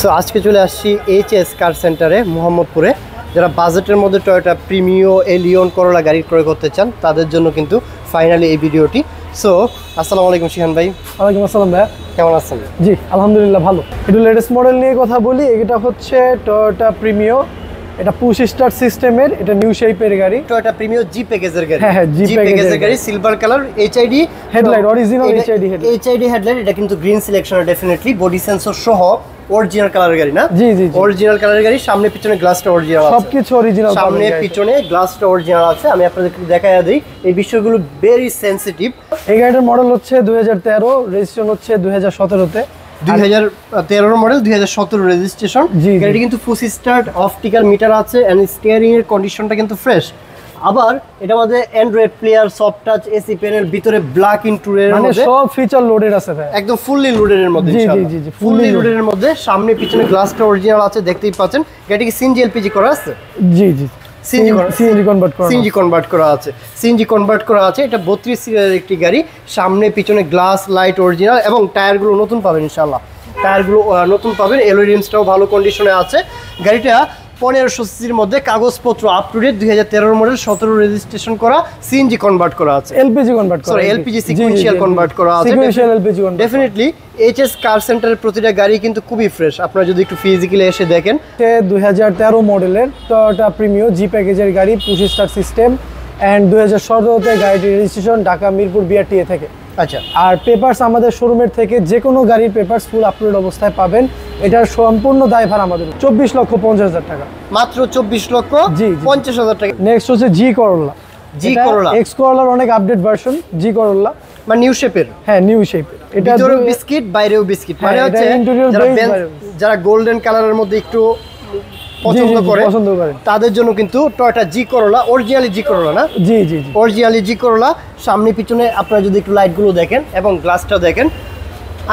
So আজকে চলে আসছি এইচএস কার সেন্টারে মোহাম্মদপুরে। যারা বাজেটের মধ্যে টয়োটা প্রিমিও এলিয়ন করোলা গাড়ি ক্রয় করতে চান তাদের জন্য কিন্তু ফাইনালি এই ভিডিওটি। সো আসসালামু আলাইকুম শিহান ভাই। ওয়ালাইকুম আসসালাম ভাইয়া, কেমন আছেন? জি আলহামদুলিল্লাহ ভালো। একটু লেটেস্ট মডেল নিয়ে কথা বলি। এটা হচ্ছে টয়োটা প্রিমিও, এটা পুশ স্টার্ট সিস্টেমের, এটা নিউ শেপের গাড়ি। টয়োটা প্রিমিও জি প্যাকেজের গাড়ি। হ্যাঁ জি প্যাকেজের গাড়ি, silver colour, HID headlight, original HID headlight. এটা কিন্তু green selection, definitely body sensor সহ অরিজিনাল কালারের গাড়ি না? জি জি অরিজিনাল কালারের গাড়ি। সামনে পিছনে গ্লাসটা অরিজিনাল আছে, সবকিছু অরিজিনাল। সামনে পিছনে গ্লাসটা অরিজিনাল আছে। আমি আপনাদেরকে দেখাইয়া দিই, এই বিষয়গুলো ভেরি সেনসিটিভ। এই গাড়িটার মডেল হচ্ছে 2013, রেজিস্ট্রেশন হচ্ছে 2017-তে। 2013 মডেল, 2017 রেজিস্ট্রেশন। গাড়িটি কিন্তু ফুল স্টার্ট, অপটিক্যাল মিটার আছে এন্ড স্টিয়ারিং এর কন্ডিশনটা কিন্তু ফ্রেশ। আবার এটা মধ্যে Android player, soft touch, AC panel, ভিতরে ব্ল্যাক ইন্টেরিয়র এর মধ্যে সব ফিচার লোডেড আছে ভাই, একদম ফুললি লোডেড এর মধ্যে। ইনশাআল্লাহ জি ফুললি লোডেড এর মধ্যে। সামনে পিছনে গ্লাসটা অরিজিনাল আছে, দেখতেই পাচ্ছেন। গাড়িটি কি সিএনজি এলপিজি করা আছে? জি জি সিএনজি কনভার্ট করা আছে। সিএনজি কনভার্ট করা আছে। এটা 32 সিরিয়ালের একটি গাড়ি। সামনে পিছনে গ্লাস লাইট অরিজিনাল এবং টায়ারগুলো নতুন পাবেন ইনশাআল্লাহ। টায়ারগুলো নতুন পাবেন, এলওই রিমসটাও ভালো কন্ডিশনে আছে। গাড়িটা 1500 সিসির মধ্যে, কাগজপত্র up to date, 2013 model, 17 registration করা, সিএনজি কনভার্ট করা আছে, এলপিজি কনভার্ট করা, এলপিজি সিকোয়েন্সিয়াল কনভার্ট করা আছে। Sequential LPG convert. Definitely HS car সেন্টারের প্রতিটা গাড়ি কিন্তু খুবই ফ্রেশ। আপনারা যদি একটু ফিজিক্যালি এসে দেখেন, 2013 মডেলের টয়োটা প্রিমিও জি প্যাকেজের গাড়ি, পুশ স্টার্ট সিস্টেম, এন্ড 2017-তে গাড়িটির রেজিস্ট্রেশন ঢাকা মিরপুর বিআরটিএ থেকে। আচ্ছা, আর পেপারস আমাদের শোরুমের থেকে যে কোনো গাড়ির পেপারস ফুল আপলোড অবস্থায় পাবেন। এটার সম্পূর্ণ দায়ভার আমাদের। 24,50,000 টাকা, মাত্র 24,50,000 টাকা। নেক্সট হচ্ছে জি করোলা। এক্স করোলার অনেক আপডেট ভার্সন জি করোলা, মানে নিউ শেপের। হ্যাঁ নিউ শেপের। এটা ভিতরেও বিস্কিট, বাইরেও বিস্কিট, মানে হচ্ছে যারা গোল্ডেন কালারের মধ্যে একটু পছন্দ করে তাদের জন্য কিন্তু টয়োটা জি করোলা, অরিজিনালি জি করোলা না? জি জি জি অরিজিনালি জি করোলা। সামনে পিছনে আপনারা যদি একটু লাইটগুলো দেখেন এবং গ্লাসটা দেখেন,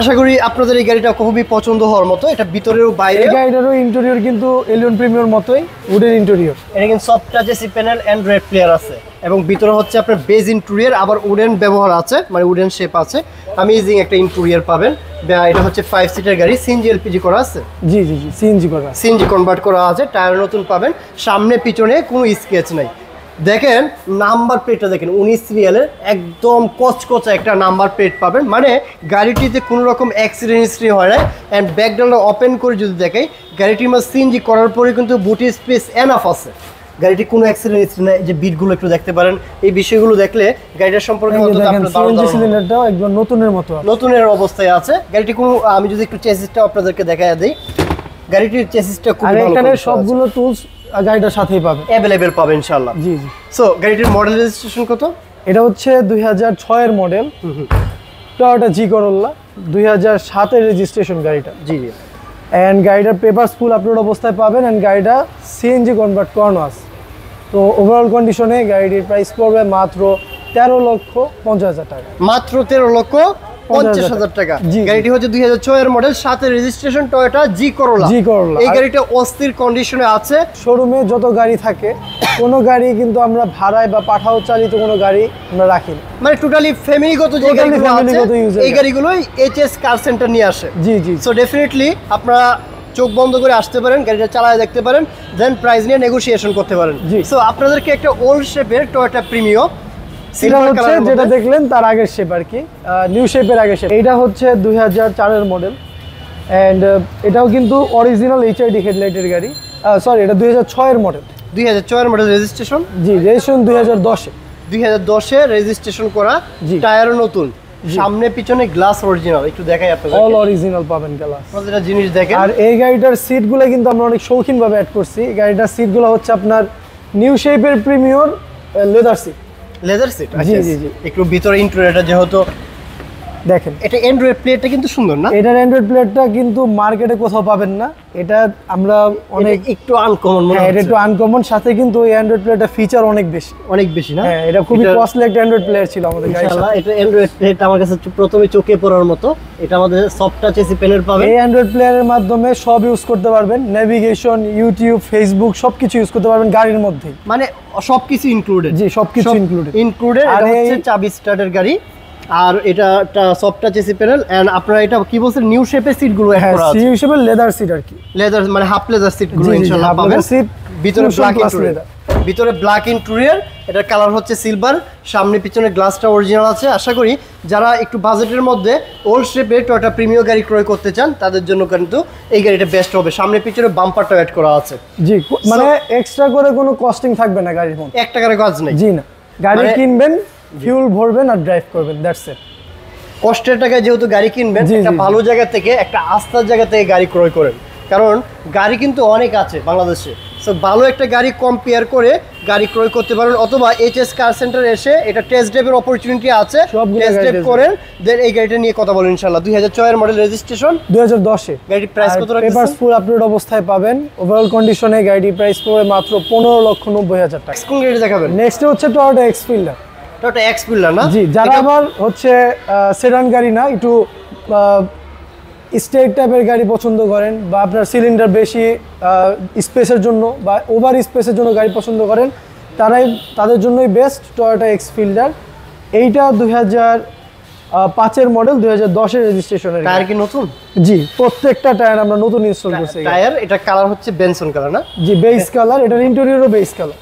আশা করি আপনাদের এই গাড়িটা খুবই পছন্দ হওয়ার মতো। এটা ভিতরেও বাইরে, এই গাড়িটারও ইন্টেরিয়র কিন্তু এলিয়ন প্রিমিয়র মতোই উডেন ইন্টেরিয়র। এটা কিন্তু soft touch AC panel, Android player আছে এবং ভিতরে হচ্ছে আপনার বেজ ইন্টেরিয়র, আবার উডেন ব্যবহার আছে, মানে উডেন শেপ আছে। অ্যামেজিং একটা ইন্টেরিয়র পাবেন। এটা হচ্ছে 5 সিটার গাড়ি, সিএনজি এলপিজি করা আছে। জি জি জি সিএনজি করা, সিএনজি কনভার্ট করা আছে। টায়ার নতুন পাবেন। সামনে পিছনে কোনো স্কেচ নাই। দেখেন নাম্বার প্লেটটা দেখেন, 19 সিরিয়ালের একদম কচকচা একটা নাম্বার প্লেট পাবেন। মানে গাড়িটিতে কোনো রকম অ্যাক্সিডেন্ট হিস্ট্রি হয় না। অ্যান্ড ব্যাকগ্রাউন্ডটা ওপেন করে যদি দেখাই, গাড়িটির মধ্যে সিএনজি করার পরে কিন্তু বুটি স্পেস এনাফ আছে। গাড়িটি কোনো অ্যাক্সিডেন্ট হিস্ট্রি নাই। যে বিটগুলো একটু দেখতে পারেন, এই বিষয়গুলো দেখলে গাড়িটার সম্পর্কে সিলিন্ডারটাও একদম নতুনের মতো, নতুনের অবস্থায় আছে গাড়িটি। কোনো আমি যদি একটু চেসিসটা আপনাদেরকে দেখায় দিই, গাড়িটির চেসিসটা খুব ভালো। এখানে সবগুলো টুলস গাড়িটার সাথেই পাবেন, অ্যাভেলেবেল পাবেন ইনশাআল্লাহ। জি জি। সো গাড়িটির মডেল রেজিস্ট্রেশন কত? এটা হচ্ছে 2006 এর মডেল, টয়োটা জি করোলা, 2007 এর রেজিস্ট্রেশন গাড়িটা। জি। এন্ড গাড়িটার পেপারস ফুল আপলোড অবস্থায় পাবেন। এন্ড গাড়িটা সিএনজি কনভার্ট করানো আছে। তো ওভারঅল কন্ডিশনে গাড়িটির প্রাইস পড়বে মাত্র 13,50,000 টাকা। মাত্র 13,50,000 টাকা। গাড়িটি হচ্ছে 2006 এর মডেল, 7 এর রেজিস্ট্রেশন, টয়োটা জি করোলা। এই গাড়িটা অস্থির কন্ডিশনে আছে। শোরুমে যত গাড়ি থাকে, কোনো গাড়ি কিন্তু আমরা ভাড়ায় বা পাঠাও চালিত কোনো গাড়ি আমরা রাখি না, মানে টোটালি ফ্যামিলিগত যে গাড়িগুলো আছে এই গাড়িগুলোই এইচএস কার সেন্টার নিয়ে আসে। জি জি। সো ডেফিনেটলি আপনারা চোখ বন্ধ করে আসতে পারেন, গাড়িটা চালায় দেখতে পারেন, দেন প্রাইস নিয়ে নেগোসিয়েশন করতে পারেন। সো আপনাদেরকে একটা ওল্ড শেপের টয়োটা প্রিমিও, যেটা দেখলেন তার আগের শেপ আর কি, নিউ শেপের আগের শেপ। এইটা হচ্ছে 2004 এর মডেল। এন্ড এটাও কিন্তু অরিজিনাল এইচআইডি হেডলাইটের গাড়ি। সরি, এটা 2006 এর মডেল। 2006 এর মডেল রেজিস্ট্রেশন। জি, রেজিস্ট্রেশন 2010 এ রেজিস্ট্রেশন করা। টায়ারও নতুন, সামনে পিছনে গ্লাস অরিজিনাল। একটু দেখাই আপনাদের, অল অরিজিনাল পাবেন গ্লাস। প্রতিটা জিনিস দেখেন। আর এই গাড়িটার সিটগুলো কিন্তু আমরা অনেক শৌখিনভাবে অ্যাড করছি। গাড়িটার সিটগুলো হচ্ছে আপনার নিউ শেপের premier leather seat. Leather seat. জি জি জি। একটু ভিতরে ইন্টেরিয়রটা যেহেতু দেখেন, এটা অ্যান্ড্রয়েড প্লেটটা কিন্তু সুন্দর না? এটার অ্যান্ড্রয়েড প্লেটটা কিন্তু মার্কেটে কোথাও পাবেন না। এটা আমরা অনেক একটু আনকমন মনে হয়। এটা একটু আনকমন, সাথে কিন্তু এই অ্যান্ড্রয়েড প্লেটটা ফিচার অনেক বেশি না? হ্যাঁ, এটা খুবই কস্টলি একটা অ্যান্ড্রয়েড প্লেয়ার ছিল আমাদের গাড়ির সাথে। ইনশাআল্লাহ এটা অ্যান্ড্রয়েড প্লেট আমার কাছে প্রথমে চোখে পড়ার মতো। এটা আমাদের সফট টাচ এসি প্যানেল পাবেন। এই অ্যান্ড্রয়েড প্লেয়ারের মাধ্যমে সব ইউজ করতে পারবেন, নেভিগেশন, ইউটিউব, ফেসবুক সবকিছু ইউজ করতে পারবেন গাড়ির মধ্যেই। মানে সবকিছু ইনক্লুডেড। জি, সবকিছু ইনক্লুডেড। আর হচ্ছে চাবি স্টার্টের গাড়ি। আর এটা soft touch AC panel and আপনারা এটা কি বলছেন নিউ শেপের সিট গুলো অ্যাড করা আছে নিউ শেপের লেদার সিট আর কি লেদার মানে হাফ লেদার সিট গুলো ইনশাআল্লাহ পাবেন ভিতরে ব্ল্যাক ইন্টেরিয়র ভিতরে ব্ল্যাক ইন্টেরিয়র এটার কালার হচ্ছে সিলভার সামনে পিছনে গ্লাসটা অরিজিনাল আছে আশা করি যারা একটু বাজেটের মধ্যে ওল্ড শেপের টয়োটা প্রিমিয়ার গাড়ি ক্রয় করতে চান তাদের জন্য কিন্তু এই গাড়িটা বেস্ট হবে সামনে পিছনে বাম্পারটা অ্যাড করা আছে জি মানে এক্সট্রা করে কোনো কস্টিং থাকবে না গাড়ির মধ্যে 1 টাকার কাজ নেই জি না গাড়ি কিনবেন ফিউল ভরবেন আর ড্রাইভ করবেন দ্যাটস ইট কষ্টের টাকায় যেহেতু গাড়ি কিনবেন একটা ভালো জায়গা থেকে একটা আস্থার জায়গা থেকে গাড়ি ক্রয় করেন কারণ গাড়ি কিন্তু অনেক আছে বাংলাদেশে সো ভালো একটা গাড়ি কম্পেয়ার করে গাড়ি ক্রয় করতে পারেন অথবা এইচএস কার সেন্টার এসে এটা টেস্ট ড্রাইভের অপরচুনিটি আছে টেস্ট ড্রাইভ করেন দেন এই গাড়িটা নিয়ে কথা বলেন ইনশাআল্লাহ 2006 এর মডেল রেজিস্ট্রেশন 2010 এ গাড়ির প্রাইস কত রাখছেন পেপারস ফুল আপডেট অবস্থায় পাবেন ওভারঅল কন্ডিশনে গাড়ির প্রাইস পড়বে মাত্র 15,90,000 টাকা কোন গাড়ি দেখাবেন নেক্সট হচ্ছে টয়োটা এক্সফিল্ডার টয়োটা এক্সফিল্ডার না জি যারা আবার হচ্ছে সেডান গাড়ি না একটু স্টেট টাইপের গাড়ি পছন্দ করেন বা আপনার সিলিন্ডার বেশি স্পেসের জন্য বা ওভার স্পেসের জন্য গাড়ি পছন্দ করেন তাদের জন্যই বেস্ট টয়োটা এক্সফিল্ডার এইটা 2005 এর মডেল 2010 এর রেজিস্ট্রেশনের টায়ার কি নতুন জি প্রত্যেকটা টায়ার আমরা নতুন ইনস্টল করছি টায়ার এটা কালার হচ্ছে বেনসন কালার না জি বেস কালার এটার ইন্টেরিয়রও বেস কালার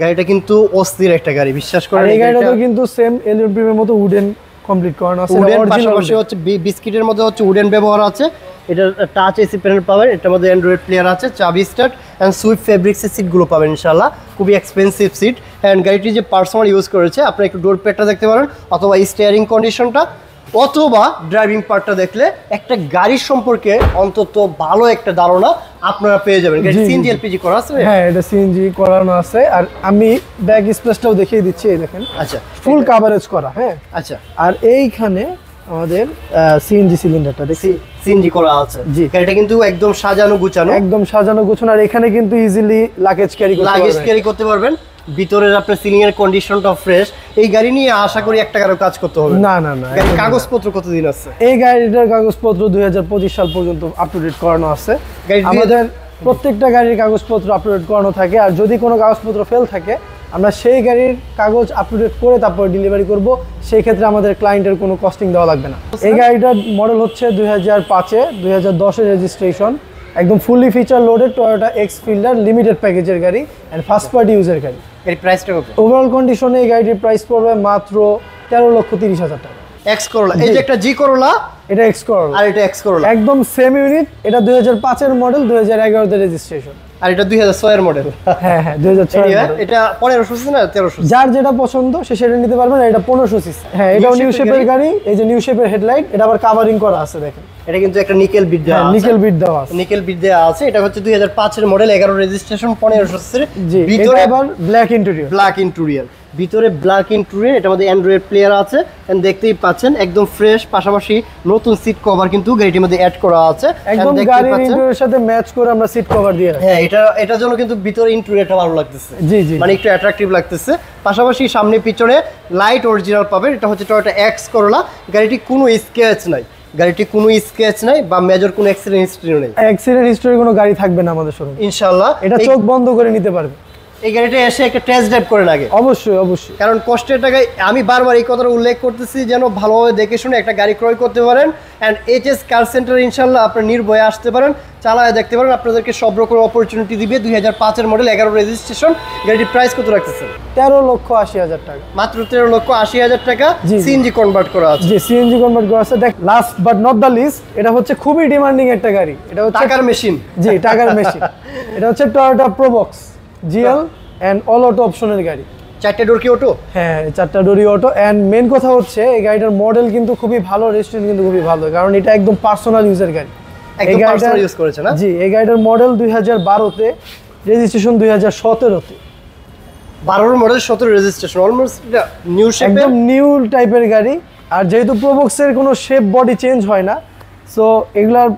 গাড়িটা কিন্তু অস্থির একটা গাড়ি বিশ্বাস করেন এই গাড়িটা তো কিন্তু সেম এলিয়ন প্রিমিয়ার মতো উডেন কমপ্লিট করানো আছে উডেন পাশাপাশি হচ্ছে বিস্কিটের মধ্যে হচ্ছে উডেন ব্যবহার আছে এটা টাচ এসি প্যানেল পাবেন এটার মধ্যে অ্যান্ড্রয়েড প্লেয়ার আছে চাবি স্টার্ট এন্ড সুইফট ফেব্রিক্সের সিটগুলো পাবেন ইনশাআল্লাহ খুবই এক্সপেন্সিভ সিট এন্ড গাড়িটি যে পার্সোনাল ইউজ করেছে আপনি একটু ডোর প্যাডটা দেখতে পারেন অথবা স্টিয়ারিং কন্ডিশনটা অথবা ড্রাইভিং পার্টটা দেখলে একটা গাড়ির সম্পর্কে অন্তত ভালো একটা ধারণা আপনারা পেয়ে যাবেন গাড়ি সিএনজি এলপিজি করা আছে হ্যাঁ এটা সিএনজি করানো আছে আর আমি ব্যাক স্পেসটাও দেখিয়ে দিচ্ছি এই দেখেন আচ্ছা ফুল কভারেজ করা হ্যাঁ আচ্ছা আর এইখানে আমাদের সিএনজি সিলিন্ডারটা দেখি সিএনজি করা আছে জি গাড়িটা কিন্তু একদম সাজানো গুছানো আর এখানে কিন্তু ইজিলি লাগেজ ক্যারি করতে পারবেন ভিতরের আপনার সিলিং এর কন্ডিশনটা ফ্রেশ এই গাড়ি নিয়ে আশা করি 1 টাকারও কাজ করতে হবে না কাগজপত্র কতদিন আছে এই গাড়িটার কাগজপত্র 2025 সাল পর্যন্ত আপ টু ডেট করানো আছে আমাদের প্রত্যেকটা গাড়ির কাগজপত্র আপ টু ডেট করানো থাকে আর যদি কোনো কাগজপত্র ফেল থাকে আমরা সেই গাড়ির কাগজ আপ টু ডেট করে তারপর ডেলিভারি করব সেই ক্ষেত্রে আমাদের ক্লায়েন্টের কোনো কস্টিং দেওয়া লাগবে না এই গাড়িটার মডেল হচ্ছে 2005 এ 2010 এর রেজিস্ট্রেশন একদম fully feature loaded Toyota X Fielder limited প্যাকেজের গাড়ি এন্ড ফার্স্ট পার্টি ইউজার গাড়ি এর প্রাইসটা কত ওভারঅল কন্ডিশনে এই গাড়ির প্রাইস পড়বে মাত্র 13,30,000 টাকা এক্স করোলা এই যে একটা জি করোলা এটা এক্স করোলা আর এটা এক্স করোলা একদম সেম ইউনিট এটা 2005 এর মডেল 2011 এর রেজিস্ট্রেশন আর এটা 2006 এর মডেল হ্যাঁ 2006 এর মডেল এটা 1500 সিসি না 1300 যার যেটা পছন্দ সে সেটা নিতে পারবেন এটা 1500 সিসি হ্যাঁ এটাও নিউ শেপের গাড়ি এই যে নিউ শেপের হেডলাইট এটা আবার কভারিং করা আছে দেখেন এটা কিন্তু একটা নিকেল বিট দেওয়া আছে নিকেল বিট দেওয়া আছে এটা হচ্ছে 2005 এর মডেল 11 রেজিস্ট্রেশন 1500 সিসি ভিতরে আবার ব্ল্যাক ইন্টেরিয়র ভিতরে ব্ল্যাক ইন্টেরিয়র এটার মধ্যে অ্যান্ড্রয়েড প্লেয়ার আছে এন্ড দেখতেই পাচ্ছেন একদম ফ্রেশ পাশাপাশি নতুন সিট কভার কিন্তু গাড়িটির মধ্যে অ্যাড করা আছে একদম গাড়ির ইন্টেরিয়রের সাথে ম্যাচ করে আমরা সিট কভার দিয়ে রাখি হ্যাঁ এটার জন্য কিন্তু ভিতরে ইন্টেরিয়রটা ভালো লাগতেছে জি মানে একটু অ্যাট্রাকটিভ লাগতেছে পাশাপাশি সামনে পিছনে লাইট অরিজিনাল পাবেন এটা হচ্ছে টয়োটা এক্স করোলা গাড়িটি কোনো স্ক্র্যাচ নাই বা মেজর কোনো অ্যাক্সিডেন্ট হিস্টরি কোনো গাড়ি থাকবে না আমাদের শোরুমে ইনশাআল্লাহ এটা চোখ বন্ধ করে নিতে পারবে এই গাড়িটা এসে একটা টেস্ট ড্রাইভ করে লাগে অবশ্যই কারণ কষ্টের টাকায় আমি বারবার এই কথাটা উল্লেখ করতেছি যেন ভালোভাবে দেখে শুনে একটা গাড়ি ক্রয় করতে পারেন এন্ড এইচএস কার সেন্টার ইনশাআল্লাহ আপনারা নির্ভয়ে আসতে পারেন চালায় দেখতে পারেন আপনাদেরকে সব রকম অপরচুনিটি দিবে 2005 এর মডেল 11 রেজিস্ট্রেশন গাড়ির প্রাইস কত রাখতেছেন 13,80,000 টাকা মাত্র 13,80,000 টাকা সিএনজি কনভার্ট করা আছে জি সিএনজি কনভার্ট করা আছে দেখ last but not the least এটা হচ্ছে খুবই ডিমান্ডিং একটা গাড়ি এটা হচ্ছে টাকার মেশিন এটা হচ্ছে Toyota Probox GL and all auto অপশনের গাড়ি 4টা ডোর কি অটো হ্যাঁ 4টা ডোরই অটো এন্ড মেন কথা হচ্ছে এই গাড়িটার মডেল কিন্তু খুবই ভালো রেজিস্ট্রেশন কিন্তু খুবই ভালো কারণ এটা একদম পার্সোনাল ইউজার গাড়ি একদম পার্সোনাল ইউজ করেছে না জি এই গাড়িটার মডেল 2012 তে রেজিস্ট্রেশন 2017 তে 12 এর model 17 registration almost new shape একদম নিউ টাইপের গাড়ি আর যেহেতু প্রোবক্সের কোনো শেপ বডি চেঞ্জ হয় না সো এগুলার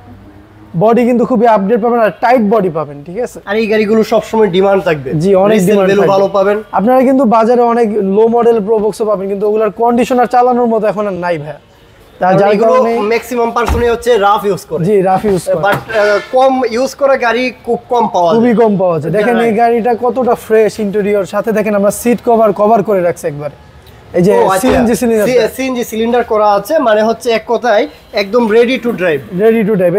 বডি কিন্তু খুবই আপডেট পাবেন আর টাইট বডি পাবেন ঠিক আছে আর এই গাড়িগুলো সব সময় ডিমান্ড থাকবে জি অনেক ডিমান্ড ভালো পাবেন আপনারা কিন্তু বাজারে অনেক লো মডেল প্রোবক্সও পাবেন কিন্তু ওগুলার কন্ডিশনার চালানোর মতো এখন আর নাই ভাই যার কারণে ম্যাক্সিমাম পারসনই হচ্ছে রাফ ইউজ করে জি রাফ ইউজ করে বাট কম ইউজ করা গাড়ি খুব কম পাওয়া যায় খুবই কম পাওয়া যায় দেখেন এই গাড়িটা কতটা ফ্রেশ ইন্টেরিয়র সাথে দেখেন আমরা সিট কভার করে রাখছি একবারে এই যে সিএনজি সিলিন্ডার করা আছে, মানে হচ্ছে এক কথায় একদম রেডি টু ড্রাইভ।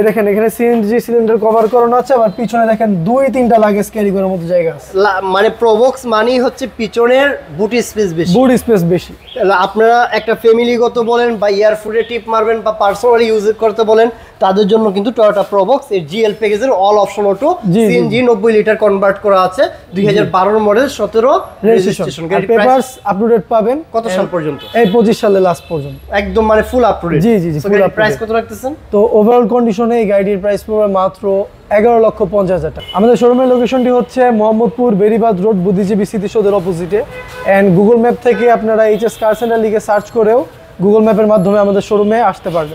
দেখেন এখানে সিএনজি সিলিন্ডার কভার করানো আছে, আবার পিছনে দেখেন 2-3টা লাগেজ ক্যারি করার মতো জায়গা আছে। মানে প্রোবক্স মানেই হচ্ছে পিছনের বুট স্পেস বেশি। আপনারা একটা ফ্যামিলিগত বলেন বা এয়ারফুডে টিপ মারবেন বা পার্সোনালি ইউজ করতে বলেন, তাদের জন্য কিন্তু টয়োটা প্রোবক্স এর জিএল প্যাকেজের all option auto CNG 90 litre convert করা আছে, 2012 মডেল, 17 রেজিস্ট্রেশন। গাড়ির প্রাইস আপডেট পাবেন কত সাল পর্যন্ত? এই 25 সালে লাস্ট পর্যন্ত, একদম মানে ফুল আপডেট। জি ফুল আপডেট। প্রাইস কত রাখতেছেন? তো ওভারঅল কন্ডিশনে এই গাড়ির প্রাইস পড়বে মাত্র 11,50,000 টাকা। আমাদের শোরুমের লোকেশনটি হচ্ছে মোহাম্মদপুর বেরিবাদ রোড, বুদ্ধিজীবী স্মৃতিসৌধের অপোজিটে। এন্ড গুগল ম্যাপ থেকে আপনারা এইচএস কার সেন্টার লিখে সার্চ করেও গুগল ম্যাপের মাধ্যমে আমাদের শোরুমে আসতে পারবেন।